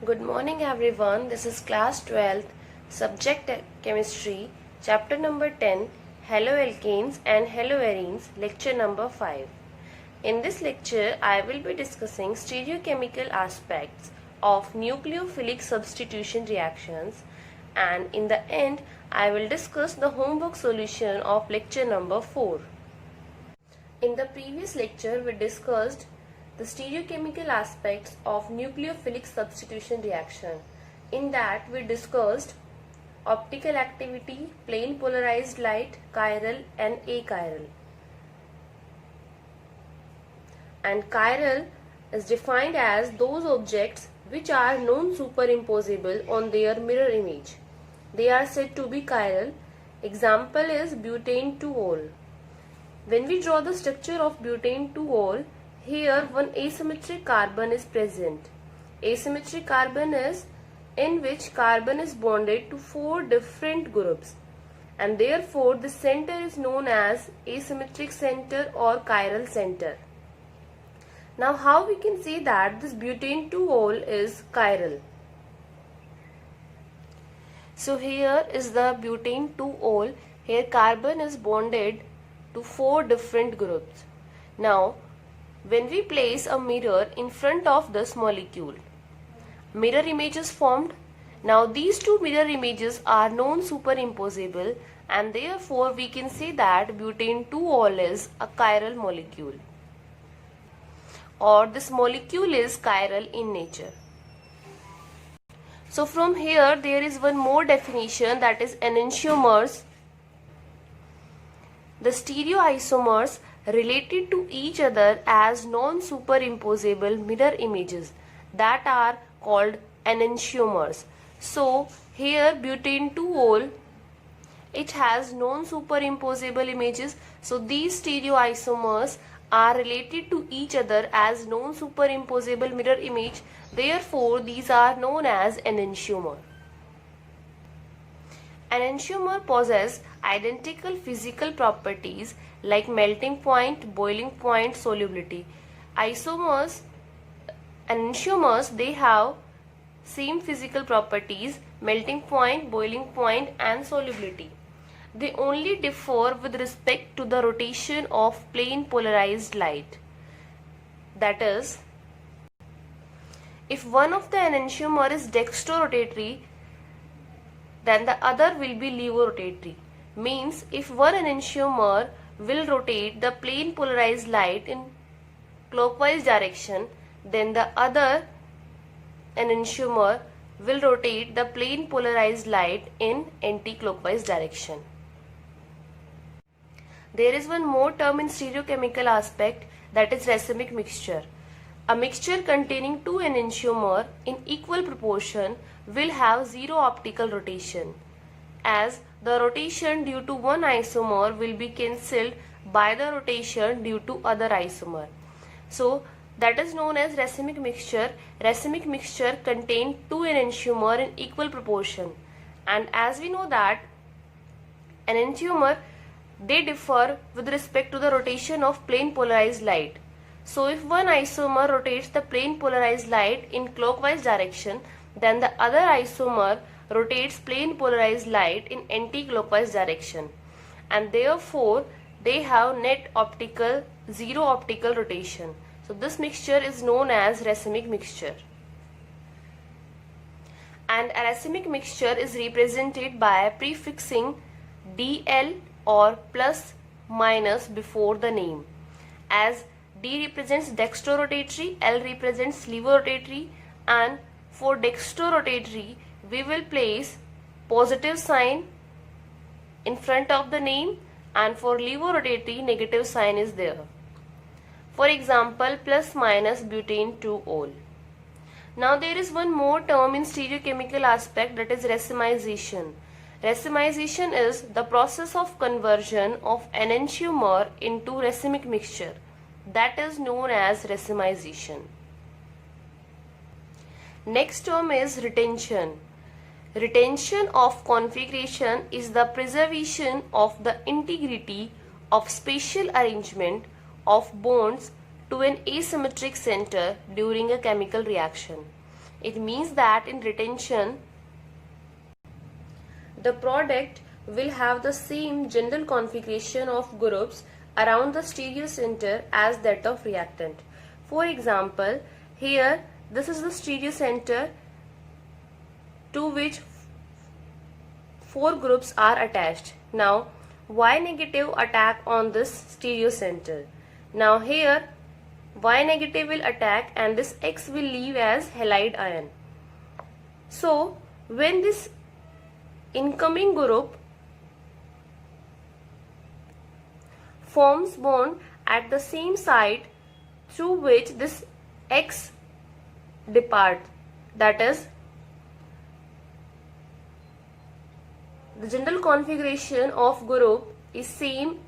Good morning everyone. This is class 12th, subject chemistry, chapter number 10, haloalkanes and haloarenes, lecture number 5. In this lecture, I will be discussing stereochemical aspects of nucleophilic substitution reactions, and in the end, I will discuss the homework solution of lecture number 4. In the previous lecture, we discussed the stereochemical aspects of nucleophilic substitution reaction. In that, we discussed optical activity, plane polarized light, chiral and achiral. And chiral is defined as those objects which are non-superimposable on their mirror image. They are said to be chiral. Example is butane 2-ol. When we draw the structure of butane 2-ol, here one asymmetric carbon is present. Asymmetric carbon is in which carbon is bonded to 4 different groups, and therefore the center is known as asymmetric center or chiral center. Now how we can say that this butane 2-ol is chiral? So here is the butane 2-ol. Here carbon is bonded to 4 different groups. Now when we place a mirror in front of this molecule, mirror image is formed. Now these two mirror images are non-superimposable, and therefore we can say that butane 2-ol is a chiral molecule, or this molecule is chiral in nature. So from here there is one more definition, that is enantiomers. The stereoisomers related to each other as non-superimposable mirror images that are called enantiomers. So here butane 2-ol, it has non-superimposable images. So these stereoisomers are related to each other as non-superimposable mirror image. Therefore these are known as enantiomer. Enantiomer possess identical physical properties like melting point, boiling point, solubility. Enantiomers, they have same physical properties, melting point, boiling point and solubility. They only differ with respect to the rotation of plane polarized light. That is, if one of the enantiomer is dextrorotatory, then the other will be levorotatory. Means if one enantiomer will rotate the plane polarized light in clockwise direction, then the other enantiomer will rotate the plane polarized light in anti-clockwise direction. There is one more term in stereochemical aspect, that is racemic mixture. A mixture containing two enantiomer in equal proportion will have zero optical rotation, as the rotation due to one isomer will be cancelled by the rotation due to other isomer. So that is known as racemic mixture. Racemic mixture contain two enantiomer in equal proportion, and as we know that enantiomer, they differ with respect to the rotation of plane polarized light. So if one isomer rotates the plane polarized light in clockwise direction, then the other isomer rotates plane polarized light in anti-clockwise direction, and therefore they have net optical zero optical rotation. So this mixture is known as racemic mixture. And a racemic mixture is represented by prefixing DL or plus minus before the name, as D represents dextrorotatory, L represents levorotatory, and for dextrorotatory we will place positive sign in front of the name, and for levorotatory negative sign is there. For example, plus minus butane 2-ol. Now there is one more term in stereochemical aspect, that is racemization. Racemization is the process of conversion of enantiomer into racemic mixture. That is known as racemization. Next term is retention. Retention of configuration is the preservation of the integrity of spatial arrangement of bonds to an asymmetric center during a chemical reaction. It means that in retention, the product will have the same general configuration of groups around the stereocenter as that of reactant. For example, here this is the stereocenter to which 4 groups are attached. Now Y negative attack on this stereocenter. Now here Y negative will attack and this X will leave as halide ion. So when this incoming group forms bond at the same site through which this X depart, that is, the general configuration of group is same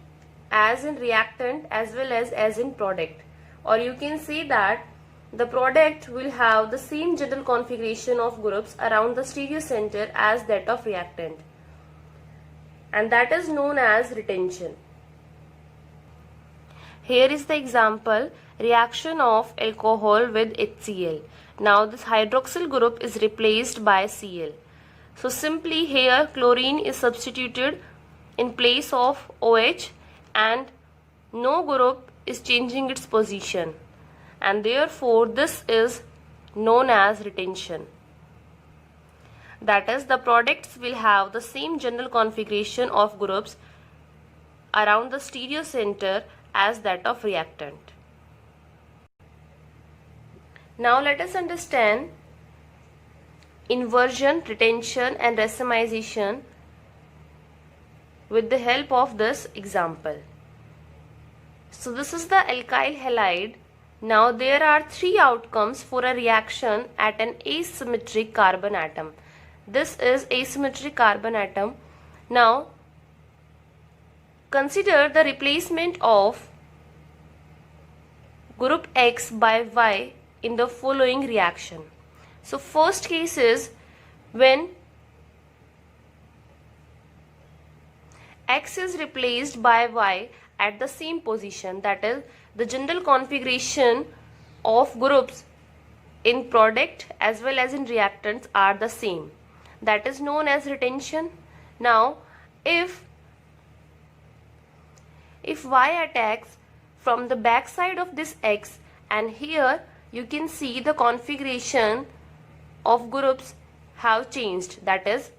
as in reactant as well as in product, or you can say that the product will have the same general configuration of groups around the stereocenter as that of reactant, and that is known as retention. Here is the example, reaction of alcohol with HCl. Now this hydroxyl group is replaced by Cl. So simply here chlorine is substituted in place of OH and no group is changing its position, and therefore this is known as retention. That is, the products will have the same general configuration of groups around the stereocenter as that of reactant. Now let us understand inversion, retention and racemization with the help of this example. So this is the alkyl halide. Now there are 3 outcomes for a reaction at an asymmetric carbon atom. This is asymmetric carbon atom. Now consider the replacement of group X by Y in the following reaction. So first case is when X is replaced by Y at the same position, that is, the general configuration of groups in product as well as in reactants are the same. That is known as retention. Now if Y attacks from the back side of this X, and here you can see the configuration of groups have changed, that is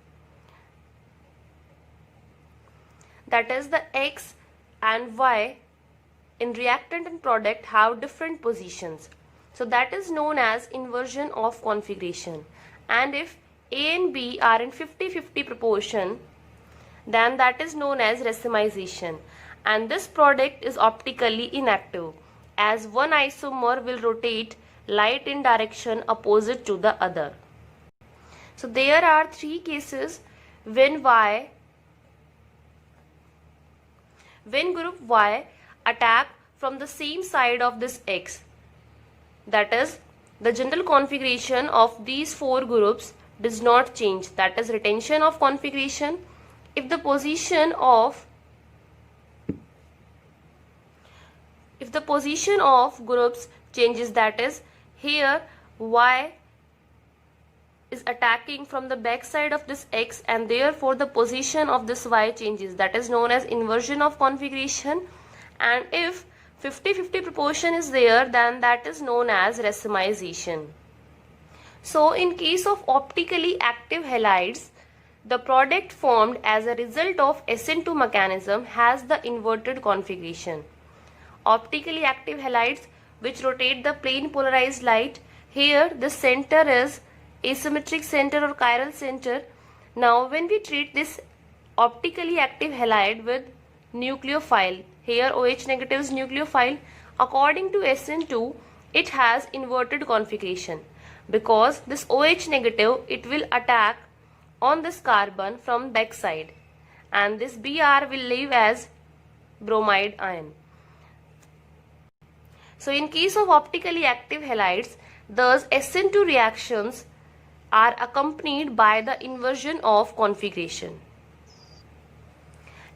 the X and Y in reactant and product have different positions. So that is known as inversion of configuration. And if A and B are in 50-50 proportion, then that is known as racemization, and this product is optically inactive as one isomer will rotate light in direction opposite to the other. So there are 3 cases when group Y attack from the same side of this X, that is, the general configuration of these 4 groups does not change, that is retention of configuration. If the position of groups changes, that is, here Y is attacking from the back side of this X and therefore the position of this Y changes, that is known as inversion of configuration. And if 50-50 proportion is there, then that is known as racemization. So in case of optically active halides, the product formed as a result of SN2 mechanism has the inverted configuration. Optically active halides which rotate the plane polarized light, here the center is asymmetric center or chiral center. Now when we treat this optically active halide with nucleophile, here OH negative is nucleophile, according to SN2 it has inverted configuration, because this OH negative, it will attack on this carbon from back side and this Br will leave as bromide ion. So in case of optically active halides, thus SN2 reactions are accompanied by the inversion of configuration.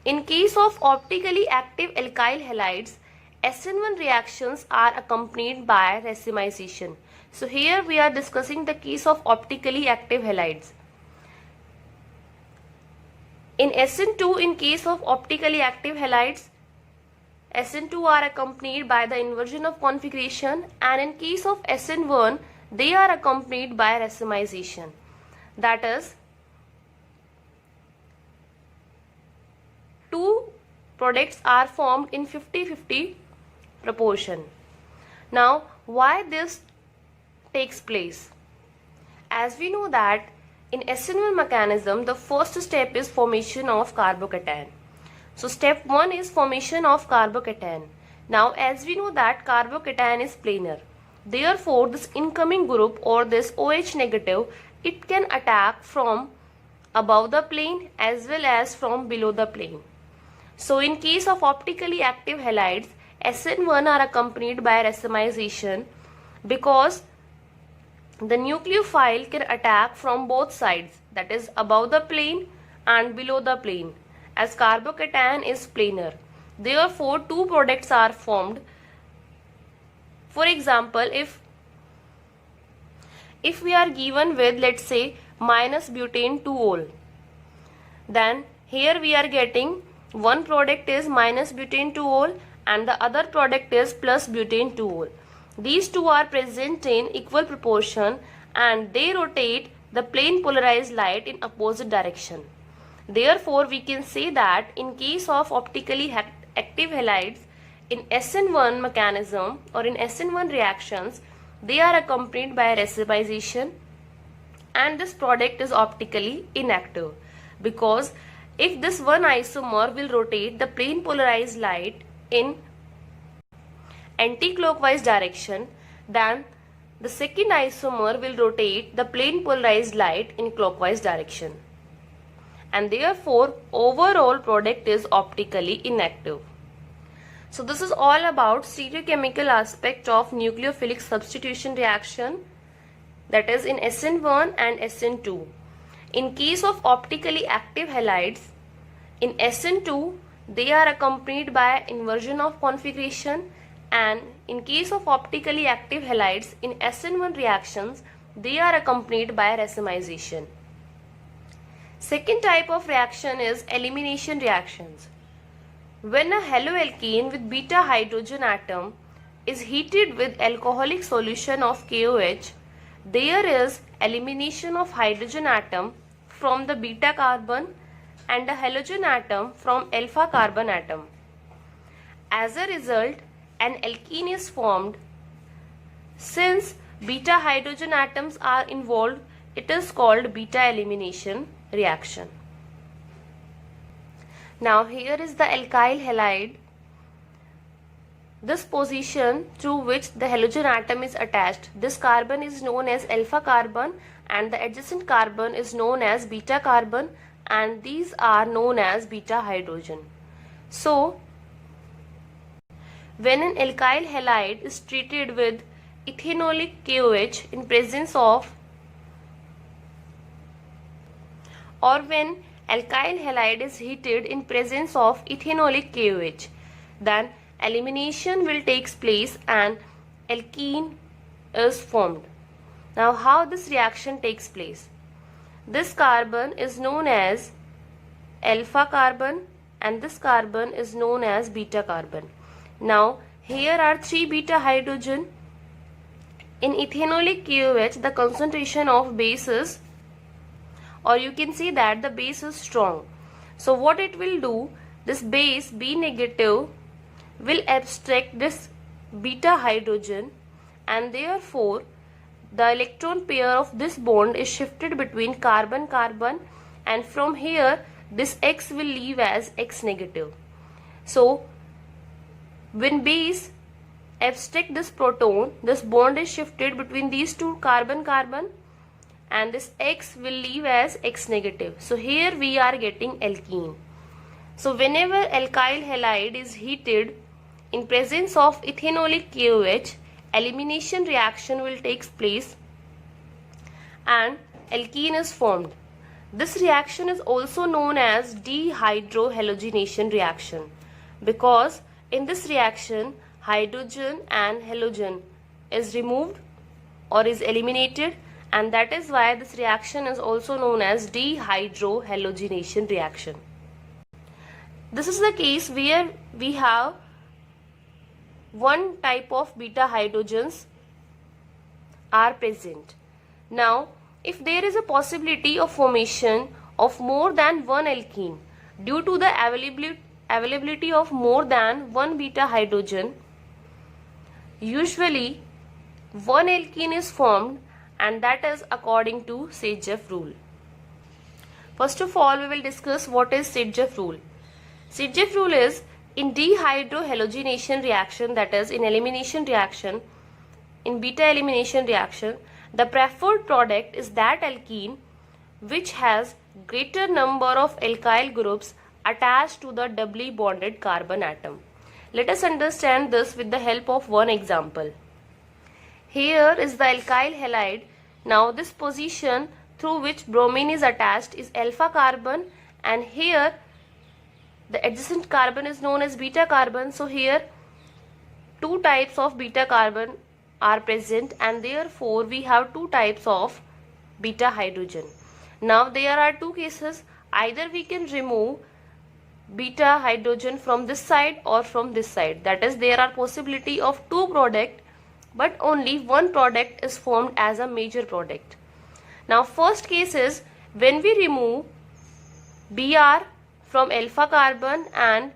In case of optically active alkyl halides, SN1 reactions are accompanied by racemization. So here we are discussing the case of optically active halides. In SN2, in case of optically active halides, SN2 are accompanied by the inversion of configuration, and in case of SN1, they are accompanied by racemization. That is, two products are formed in 50-50 proportion. Now, why this takes place? As we know that in SN1 mechanism, the first step is formation of carbocation. So step 1 is formation of carbocation. Now as we know that carbocation is planar. Therefore this incoming group or this OH negative, it can attack from above the plane as well as from below the plane. So in case of optically active halides, SN1 are accompanied by racemization because the nucleophile can attack from both sides, that is above the plane and below the plane, as carbocation is planar. Therefore two products are formed. For example, if we are given with, let's say, minus butane 2-ol, then here we are getting one product is minus butane 2-ol and the other product is plus butane 2-ol. These two are present in equal proportion and they rotate the plane polarized light in opposite direction. Therefore, we can say that in case of optically active halides, in SN1 mechanism or in SN1 reactions, they are accompanied by racemization and this product is optically inactive, because if this one isomer will rotate the plane polarized light in anti-clockwise direction, then the second isomer will rotate the plane polarized light in clockwise direction, and therefore overall product is optically inactive. So this is all about stereochemical aspect of nucleophilic substitution reaction, that is in SN1 and SN2. In case of optically active halides, in SN2 they are accompanied by inversion of configuration, and in case of optically active halides in SN1 reactions, they are accompanied by racemization. Second type of reaction is elimination reactions. When a haloalkane with beta hydrogen atom is heated with alcoholic solution of KOH, there is elimination of hydrogen atom from the beta carbon and a halogen atom from alpha carbon atom. As a result, an alkene is formed. Since beta hydrogen atoms are involved, it is called beta elimination reaction. Now here is the alkyl halide. This position through which the halogen atom is attached, this carbon is known as alpha carbon and the adjacent carbon is known as beta carbon, and these are known as beta hydrogen. So when an alkyl halide is treated with ethanolic KOH in presence of, or when alkyl halide is heated in presence of ethanolic KOH, then elimination will take place and alkene is formed. Now how this reaction takes place? This carbon is known as alpha carbon and this carbon is known as beta carbon. Now here are 3 beta hydrogen. In ethanolic KOH the concentration of base is, or you can see that the base is strong. So what it will do, this base B negative will abstract this beta hydrogen, and therefore the electron pair of this bond is shifted between carbon-carbon, and from here this X will leave as X negative. So when base abstract this proton, this bond is shifted between these two carbon-carbon and this X will leave as X negative. So here we are getting alkene. So whenever alkyl halide is heated in presence of ethanolic KOH, elimination reaction will take place and alkene is formed. This reaction is also known as dehydrohalogenation reaction, because in this reaction hydrogen and halogen is removed or is eliminated, and that is why this reaction is also known as dehydrohalogenation reaction. This is the case where we have one type of beta hydrogens are present. Now, if there is a possibility of formation of more than one alkene due to the availability of more than one beta hydrogen, usually one alkene is formed, and that is according to Sitjeff rule. First of all, we will discuss what is Sitjeff rule. Sitjeff rule is in dehydrohalogenation reaction, that is in elimination reaction, in beta elimination reaction, the preferred product is that alkene which has greater number of alkyl groups attached to the doubly bonded carbon atom. Let us understand this with the help of one example. Here is the alkyl halide. Now this position through which bromine is attached is alpha carbon, and here the adjacent carbon is known as beta carbon. So here two types of beta carbon are present, and therefore we have two types of beta hydrogen. Now there are two cases. Either we can remove beta hydrogen from this side or from this side. That is, there are possibility of two product, but only one product is formed as a major product. Now first case is when we remove Br from alpha carbon and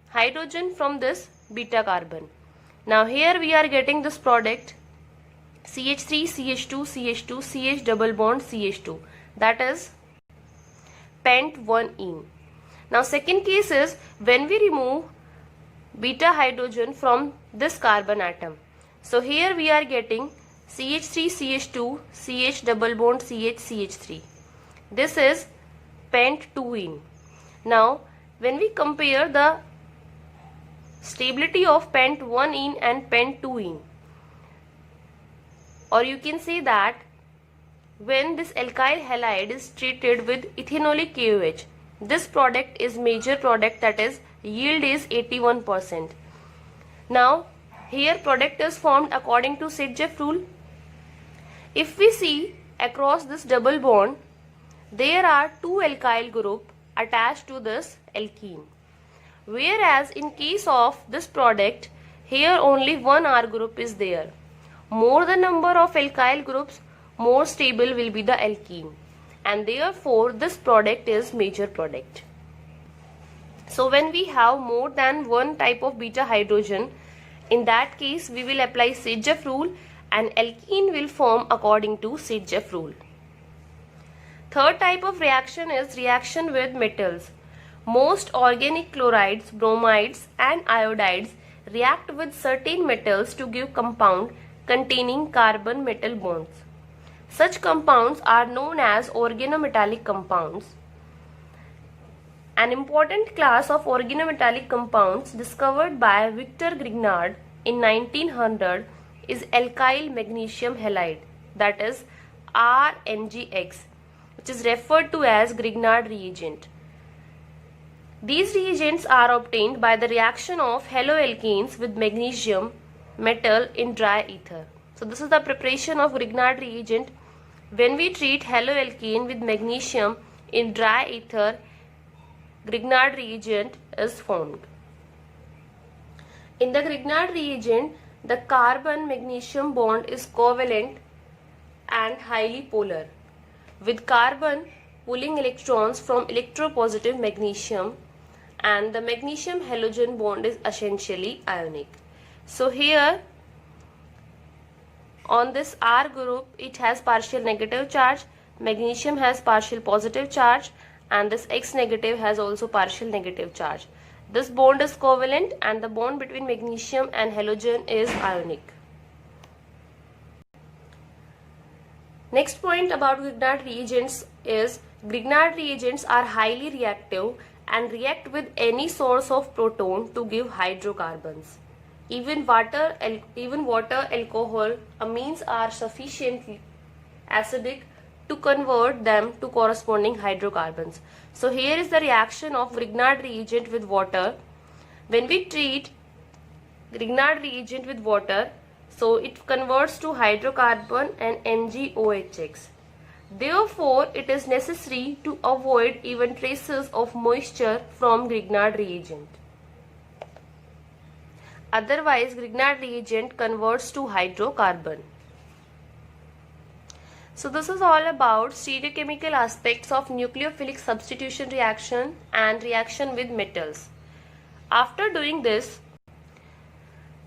hydrogen from this beta carbon. Now here we are getting this product CH3, CH2, CH2, CH double bond CH2, that is pent1ene. Now second case is when we remove beta hydrogen from this carbon atom. So here we are getting CH3, CH2, CH double bond CH, CH3. This is pent2ene. Now when we compare the stability of pent1ene and pent2ene, or you can say that when this alkyl halide is treated with ethanolic KOH, this product is major product, that is yield is 81%. Now here product is formed according to Sitjeff rule. If we see across this double bond, there are two alkyl group attached to this alkene, whereas in case of this product, here only one R group is there. More the number of alkyl groups, more stable will be the alkene, and therefore this product is major product. So when we have more than one type of beta hydrogen, in that case we will apply Sitjeff rule and alkene will form according to Sitjeff rule. Third type of reaction is reaction with metals. Most organic chlorides, bromides and iodides react with certain metals to give compound containing carbon metal bonds. Such compounds are known as organometallic compounds. An important class of organometallic compounds discovered by Victor Grignard in 1900 is alkyl magnesium halide, that is RMgX, which is referred to as Grignard reagent. These reagents are obtained by the reaction of haloalkanes with magnesium metal in dry ether. So this is the preparation of Grignard reagent. When we treat haloalkane with magnesium in dry ether, Grignard reagent is formed. In the Grignard reagent, the carbon magnesium bond is covalent and highly polar, with carbon pulling electrons from electropositive magnesium, and the magnesium halogen bond is essentially ionic. So here on this R group, it has partial negative charge, magnesium has partial positive charge, and this X negative has also partial negative charge. This bond is covalent and the bond between magnesium and halogen is ionic. Next point about Grignard reagents is Grignard reagents are highly reactive and react with any source of proton to give hydrocarbons. Even water, alcohol, amines are sufficiently acidic to convert them to corresponding hydrocarbons. So here is the reaction of Grignard reagent with water. When we treat Grignard reagent with water, So it converts to hydrocarbon and MgOHX. Therefore, it is necessary to avoid even traces of moisture from Grignard reagent. Otherwise, Grignard reagent converts to hydrocarbon. So this is all about stereochemical aspects of nucleophilic substitution reaction and reaction with metals. After doing this,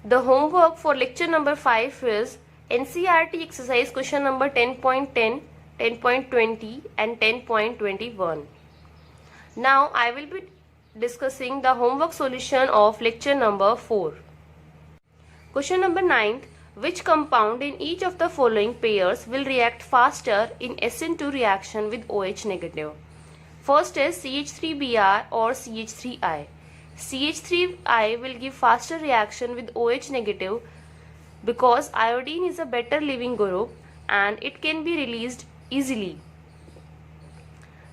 the homework for lecture number 5 is NCERT exercise question number 10.10, 10.20 and 10.21. Now I will be discussing the homework solution of lecture number 4. Question number 9. Which compound in each of the following pairs will react faster in SN2 reaction with OH negative? First is CH3Br or CH3I. CH3I will give faster reaction with OH negative because iodine is a better leaving group and it can be released easily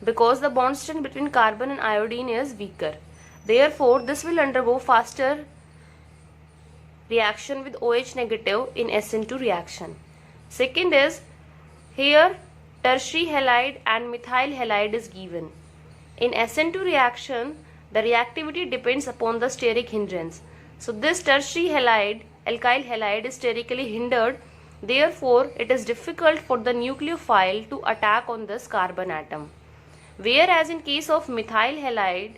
because the bond strength between carbon and iodine is weaker. Therefore, this will undergo faster reaction with OH negative in SN2 reaction. Second is, here tertiary halide and methyl halide is given. In SN2 reaction, the reactivity depends upon the steric hindrance. So this tertiary halide, alkyl halide is sterically hindered. Therefore, it is difficult for the nucleophile to attack on this carbon atom. Whereas in case of methyl halide,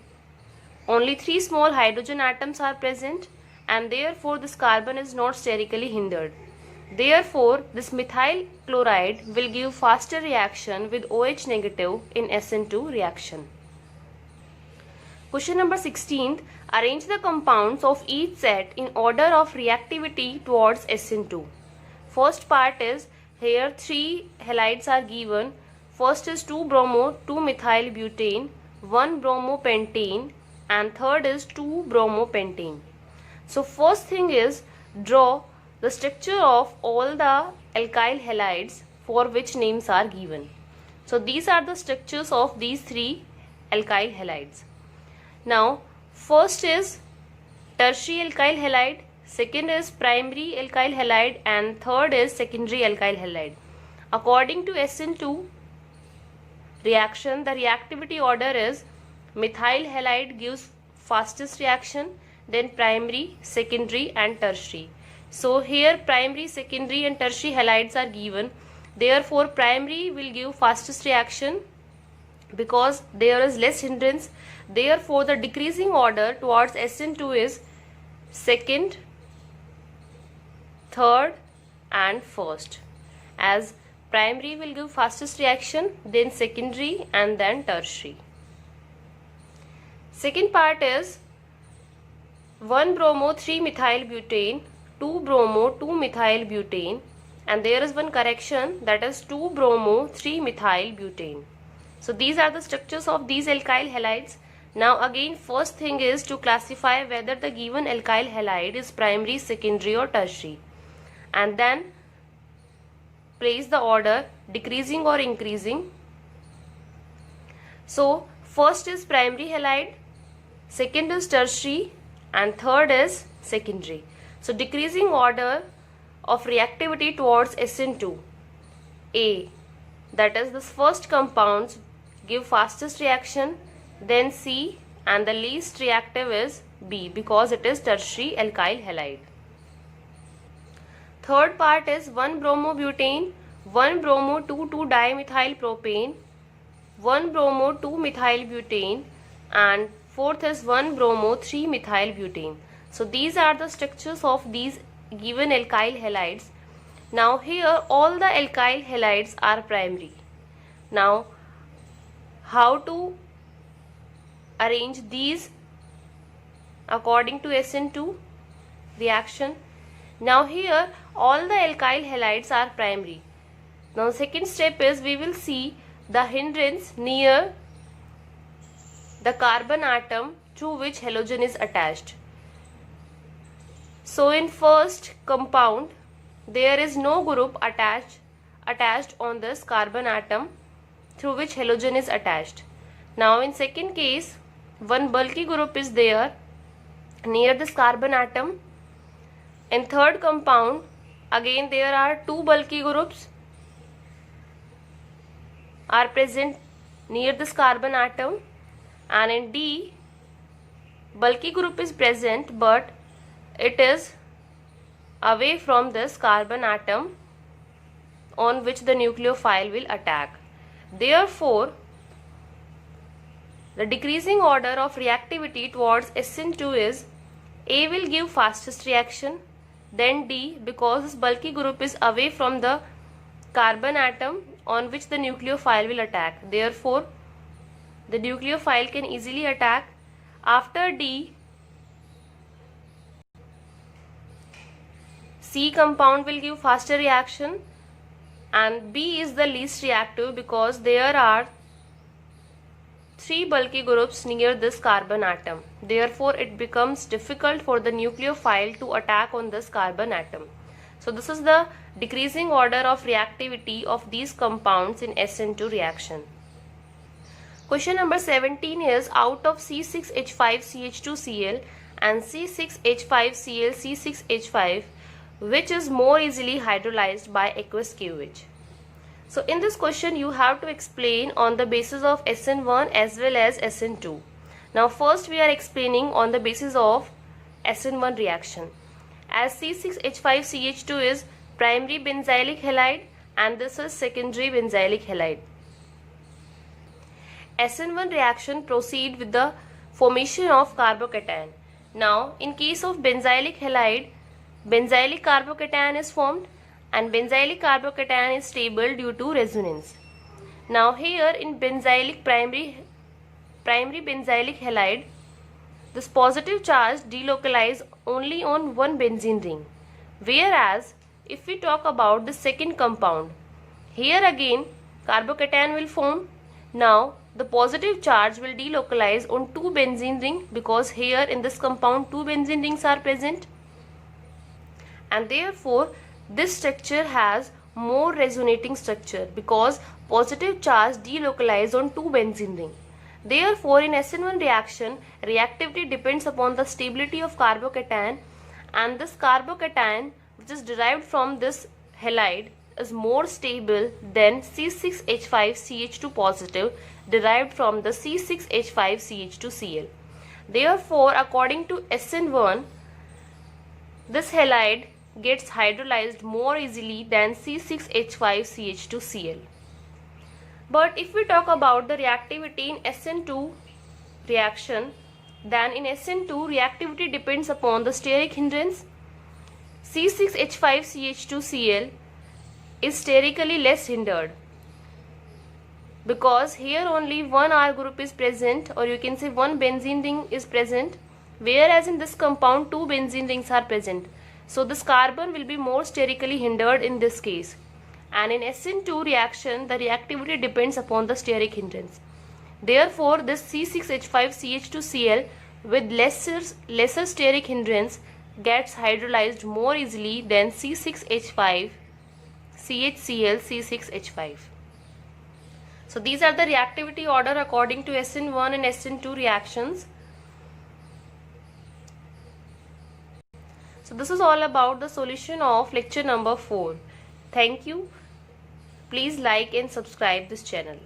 only 3 small hydrogen atoms are present and therefore this carbon is not sterically hindered. Therefore, this methyl chloride will give faster reaction with OH negative in SN2 reaction. Question number 16. Arrange the compounds of each set in order of reactivity towards SN2. First part is, here 3 halides are given. First is 2-bromo, 2-methylbutane, 1-bromopentane and third is 2-bromopentane. So first thing is, draw the structure of all the alkyl halides for which names are given. So these are the structures of these 3 alkyl halides. Now first is tertiary alkyl halide, second is primary alkyl halide and third is secondary alkyl halide. According to SN2 reaction, the reactivity order is methyl halide gives fastest reaction, then primary, secondary and tertiary. So here primary, secondary and tertiary halides are given. Therefore primary will give fastest reaction because there is less hindrance. Therefore the decreasing order towards SN2 is second, third and first, as primary will give fastest reaction, then secondary and then tertiary. Second part is 1-bromo, 3-methylbutane, 2-bromo, 2-methylbutane and there is one correction, that is 2-bromo, 3-methylbutane. So these are the structures of these alkyl halides. Now again first thing is to classify whether the given alkyl halide is primary, secondary or tertiary and then place the order decreasing or increasing. So first is primary halide, second is tertiary and third is secondary. So decreasing order of reactivity towards SN2. A, that is this first compounds give fastest reaction, then C and the least reactive is B because it is tertiary alkyl halide. Third part is 1-bromobutane, 1-bromo 2,2-dimethylpropane, 1-bromo 2-methylbutane and fourth is 1-bromo 3-methylbutane. So these are the structures of these given alkyl halides. Now here all the alkyl halides are primary. Now how to arrange these according to SN2 reaction? Now here all the alkyl halides are primary. Now second step is we will see the hindrance near the carbon atom to which halogen is attached. So in first compound there is no group attached on this carbon atom through which halogen is attached. Now in second case one bulky group is there near this carbon atom. In third compound again there are two bulky groups are present near this carbon atom, and in D bulky group is present but it is away from this carbon atom on which the nucleophile will attack. Therefore, the decreasing order of reactivity towards SN2 is A will give fastest reaction, then D, because this bulky group is away from the carbon atom on which the nucleophile will attack. Therefore, the nucleophile can easily attack. After D, C compound will give faster reaction, and B is the least reactive because there are three bulky groups near this carbon atom. Therefore, it becomes difficult for the nucleophile to attack on this carbon atom. So, this is the decreasing order of reactivity of these compounds in SN2 reaction. Question number 17 is, out of C6H5CH2Cl and C6H5Cl C6H5, which is more easily hydrolyzed by aqueous QH? So in this question you have to explain on the basis of SN1 as well as SN2. Now first we are explaining on the basis of SN1 reaction. As C6H5CH2 is primary benzylic halide and this is secondary benzylic halide. SN1 reaction proceed with the formation of carbocation. Now in case of benzylic halide, benzylic carbocation is formed and benzylic carbocation is stable due to resonance. Now here in primary benzylic halide, this positive charge delocalize only on one benzene ring. Whereas if we talk about the second compound, here again carbocation will form. Now the positive charge will delocalize on two benzene ring because here in this compound two benzene rings are present, and therefore this structure has more resonating structure because positive charge delocalize on two benzene ring. Therefore, in SN1 reaction, reactivity depends upon the stability of carbocation, and this carbocation which is derived from this halide is more stable than C6H5CH2 positive derived from the C6H5CH2Cl. Therefore, according to SN1, this halide gets hydrolyzed more easily than C6H5CH2Cl. But if we talk about the reactivity in SN2 reaction, then in SN2 reactivity depends upon the steric hindrance. C6H5CH2Cl is sterically less hindered because here only one R group is present, or you can say one benzene ring is present, whereas in this compound two benzene rings are present. So this carbon will be more sterically hindered in this case. And in SN2 reaction, the reactivity depends upon the steric hindrance. Therefore, this C6H5CH2Cl with lesser steric hindrance gets hydrolyzed more easily than C6H5CHCl C6H5. So these are the reactivity order according to SN1 and SN2 reactions. So this is all about the solution of lecture number 4. Thank you. Please like and subscribe this channel.